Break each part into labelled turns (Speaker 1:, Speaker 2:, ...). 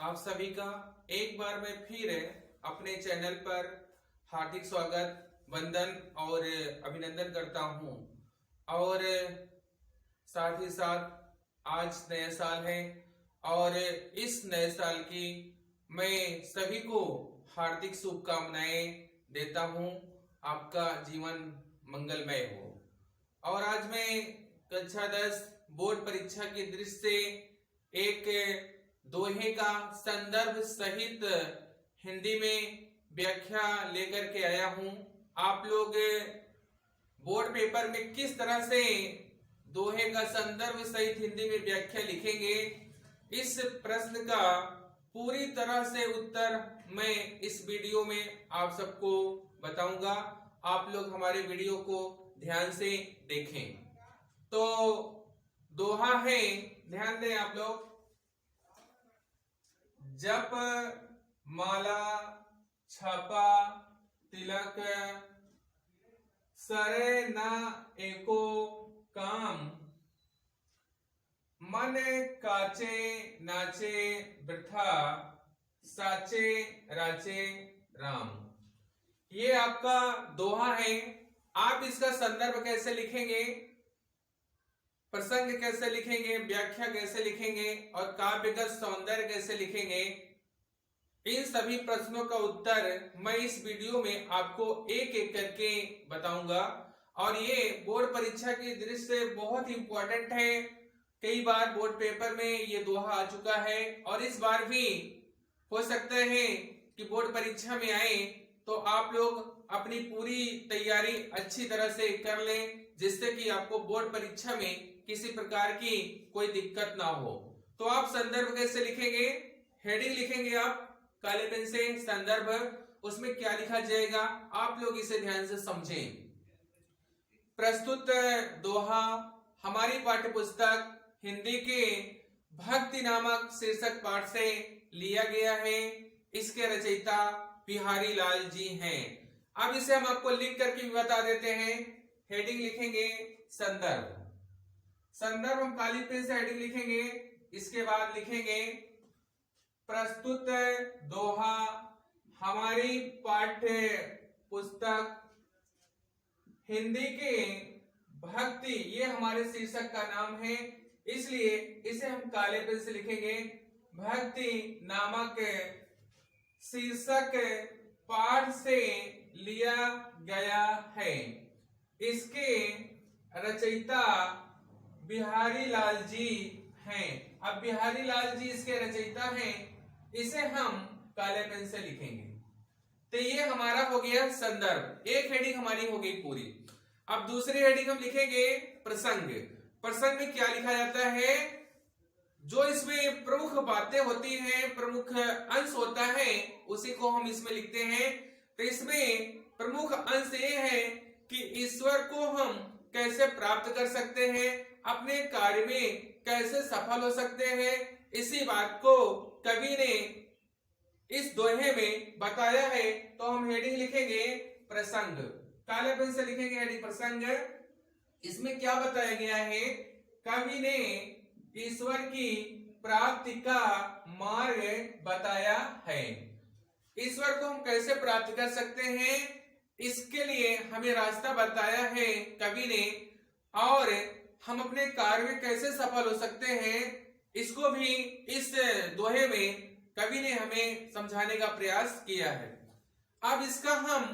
Speaker 1: आप सभी का एक बार मैं फिर अपने चैनल पर हार्दिक स्वागत, वंदन और अभिनंदन करता हूं। और साथ ही साथ आज नया साल है और इस नए साल की मैं सभी को हार्दिक शुभकामनाएं देता हूं। आपका जीवन मंगलमय हो। और आज मैं कक्षा 10 बोर्ड परीक्षा की दृष्टि से एक दोहे का संदर्भ सहित हिंदी में व्याख्या लेकर के आया हूं। आप लोग बोर्ड पेपर में किस तरह से दोहे का संदर्भ सहित हिंदी में व्याख्या लिखेंगे, इस प्रश्न का पूरी तरह से उत्तर मैं इस वीडियो में आप सबको बताऊंगा। आप लोग हमारे वीडियो को ध्यान से देखें। तो दोहा है, ध्यान दें आप लोग। जप माला छापा तिलक सरे न एको काम, मन काचे नाचे वृथा साचे राचे राम। ये आपका दोहा है। आप इसका संदर्भ कैसे लिखेंगे, प्रसंग कैसे लिखेंगे, व्याख्या कैसे लिखेंगे और काव्यगत सौंदर्य कैसे लिखेंगे, इन सभी प्रश्नों का उत्तर मैं इस वीडियो में आपको एक एक करके बताऊंगा। और ये बोर्ड परीक्षा की दृष्टि से बहुत इंपॉर्टेंट है। कई बार बोर्ड पेपर में ये दोहा आ चुका है और इस बार भी हो सकता है कि बोर्ड परीक्षा में आए, तो आप लोग अपनी पूरी तैयारी अच्छी तरह से कर लें, जिससे कि आपको बोर्ड परीक्षा में किसी प्रकार की कोई दिक्कत ना हो। तो आप संदर्भ कैसे लिखेंगे, हेडिंग लिखेंगे आप काले पेन से, संदर्भ उसमें क्या लिखा जाएगा आप लोग इसे ध्यान से समझें। प्रस्तुत दोहा हमारी पाठ्य पुस्तक हिंदी के भक्ति नामक शीर्षक पाठ से लिया गया है। इसके रचयिता बिहारी लाल जी हैं। अब इसे हम आपको लिख करके भी बता देते हैं। हेडिंग लिखेंगे संदर्भ। संदर्भ हम काली पेन से हेडिंग लिखेंगे। इसके बाद लिखेंगे प्रस्तुत दोहा हमारी पाठ्य पुस्तक हिंदी के भक्ति, ये हमारे शीर्षक का नाम है, इसलिए इसे हम काले पेन से लिखेंगे। भक्ति नामक शीर्षक पाठ से लिया गया है। इसके रचयिता बिहारी लाल जी हैं। अब बिहारी लाल जी इसके रचयिता हैं, इसे हम काले पेन से लिखेंगे। तो ये हमारा हो गया संदर्भ। एक हेडिंग हमारी हो गई पूरी। अब दूसरी हेडिंग हम लिखेंगे प्रसंग। प्रसंग में क्या लिखा जाता है, जो इसमें प्रमुख बातें होती हैं, प्रमुख अंश होता है, उसी को हम इसमें लिखते हैं। तो इसमें प्रमुख अंश ये है कि ईश्वर को हम कैसे प्राप्त कर सकते हैं, अपने कार्य में कैसे सफल हो सकते हैं, इसी बात को कवि ने इस दोहे में बताया है। तो हम हेडिंग लिखेंगे प्रसंग, काले पेन से लिखेंगे हेडिंग प्रसंग। इसमें क्या बताया गया है, कवि ने ईश्वर की प्राप्ति का मार्ग बताया है। ईश्वर को हम कैसे प्राप्त कर सकते हैं, इसके लिए हमें रास्ता बताया है कवि ने, और हम अपने कार्य में कैसे सफल हो सकते हैं, इसको भी इस दोहे में कवि ने हमें समझाने का प्रयास किया है। अब इसका हम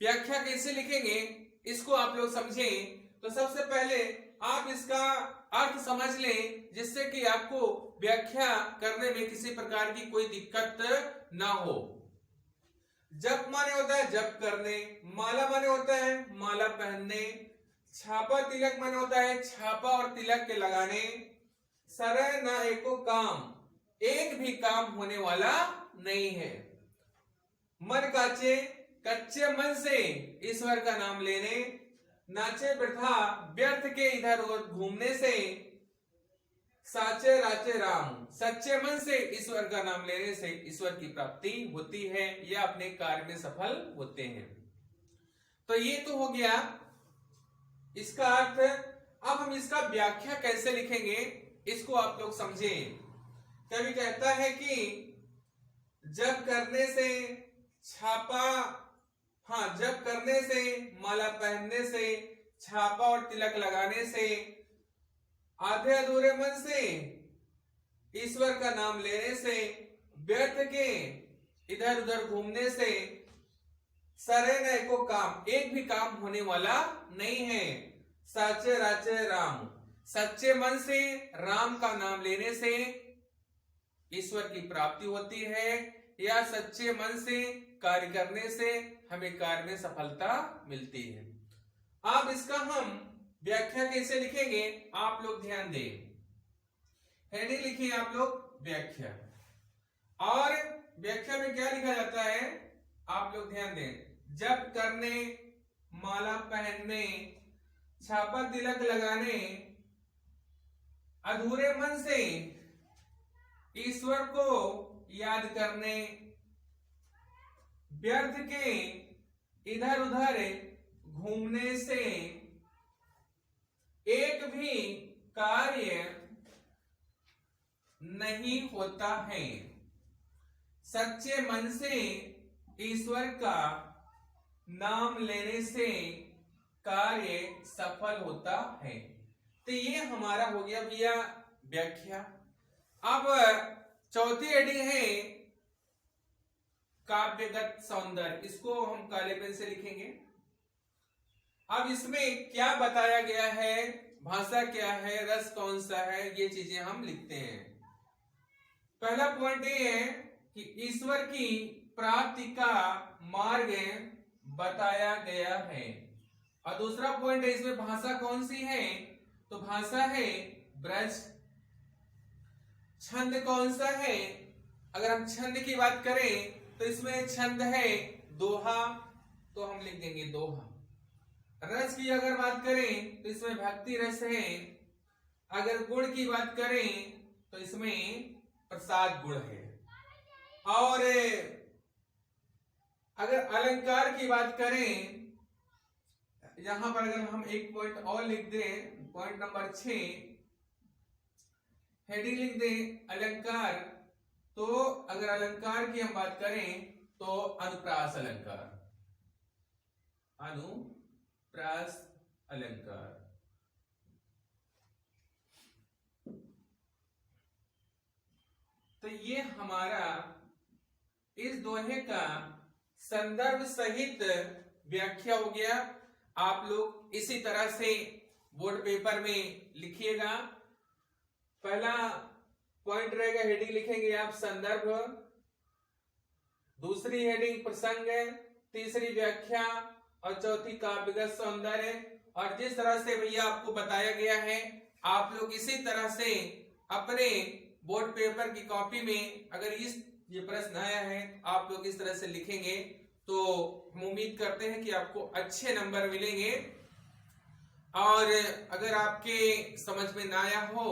Speaker 1: व्याख्या कैसे लिखेंगे, इसको आप लोग समझें। तो सबसे पहले आप इसका अर्थ समझ लें, जिससे कि आपको व्याख्या करने में किसी प्रकार की कोई दिक्कत ना हो। जप माने होता है जप करने, माला माने होता है माला पहनने, छापा तिलक माने होता है छापा और तिलक के लगाने, सरय न एको काम, एक भी काम होने वाला नहीं है, मन काचे, कच्चे मन से ईश्वर का नाम लेने, नाचे वृथा, व्यर्थ के इधर उधर घूमने से, साचे राचे राम, सच्चे मन से ईश्वर का नाम लेने से ईश्वर की प्राप्ति होती है या अपने कार्य में सफल होते हैं। तो ये तो हो गया इसका अर्थ। अब हम इसका व्याख्या कैसे लिखेंगे, इसको आप लोग समझें। कवि कहता है कि जप करने से छापा, जप करने से, माला पहनने से, छापा और तिलक लगाने से, आधे अधूरे मन से, ईश्वर का नाम लेने से, व्यर्थ के इधर उधर घूमने से सरे न एको काम, एक भी काम होने वाला नहीं है। साचे राचे राम, सच्चे मन से राम का नाम लेने से ईश्वर की प्राप्ति होती है, या सच्चे मन से कार्य करने से हमें कार्य में सफलता मिलती है। अब इसका हम व्याख्या कैसे लिखेंगे, आप लोग ध्यान दें। हेडिंग लिखिए आप लोग व्याख्या, और व्याख्या में क्या लिखा जाता है आप लोग ध्यान दें। जप करने, माला पहनने, छापा तिलक लगाने, अधूरे मन से ईश्वर को याद करने, व्यर्थ के इधर उधर घूमने से एक भी कार्य नहीं होता है। सच्चे मन से ईश्वर का नाम लेने से कार्य सफल होता है। तो ये हमारा हो गया भैया व्याख्या। अब चौथी हेडिंग है काव्यगत सौंदर्य, इसको हम काले पेन से लिखेंगे। अब इसमें क्या बताया गया है, भाषा क्या है, रस कौन सा है, ये चीजें हम लिखते हैं। पहला पॉइंट ये है कि ईश्वर की प्राप्ति का मार्ग बताया गया है, और दूसरा पॉइंट है इसमें भाषा कौन सी है, तो भाषा है ब्रज। छंद कौन सा है, अगर हम छंद की बात करें तो इसमें छंद है दोहा, तो हम लिख देंगे दोहा। रस की अगर बात करें तो इसमें भक्ति रस है। अगर गुण की बात करें तो इसमें प्रसाद गुण है। और अगर अलंकार की बात करें, यहां पर अगर हम एक पॉइंट और लिख दें, पॉइंट नंबर 6 हेडिंग लिख दें अलंकार, तो अगर अलंकार की हम बात करें तो अनुप्रास अलंकार, अनुप्रास अलंकार। तो ये हमारा इस दोहे का संदर्भ सहित व्याख्या हो गया। आप लोग इसी तरह से बोर्ड पेपर में लिखिएगा। पहला पॉइंट रहेगा, हेडिंग लिखेंगे आप संदर्भ, दूसरी हेडिंग प्रसंग, तीसरी व्याख्या, और चौथी काव्यगत सौंदर्य। और जिस तरह से भैया आपको बताया गया है, आप लोग इसी तरह से अपने बोर्ड पेपर की कॉपी में अगर ये प्रश्न आया है, आप लोग इस तरह से लिखेंगे तो हम उम्मीद करते हैं कि आपको अच्छे नंबर मिलेंगे। और अगर आपके समझ में ना आया हो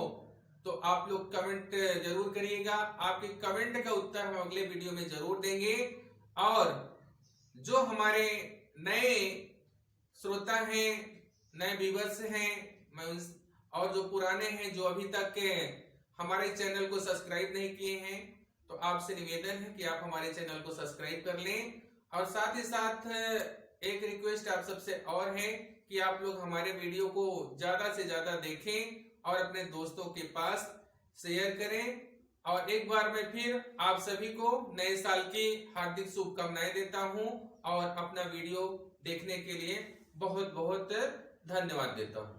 Speaker 1: तो आप लोग कमेंट जरूर करिएगा। आपके कमेंट का उत्तर हम अगले वीडियो में जरूर देंगे। और जो हमारे नए श्रोता हैं, नए व्यूअर्स हैं, और जो पुराने हैं, जो अभी तक हमारे चैनल को सब्सक्राइब नहीं किए हैं, तो आपसे निवेदन है कि आप हमारे चैनल को सब्सक्राइब कर लें। और साथ ही साथ एक रिक्वेस्ट आप सबसे और है कि आप लोग हमारे वीडियो को ज्यादा से ज्यादा देखें और अपने दोस्तों के पास शेयर करें। और एक बार मैं फिर आप सभी को नए साल की हार्दिक शुभकामनाएं देता हूं, और अपना वीडियो देखने के लिए बहुत बहुत धन्यवाद देता हूं।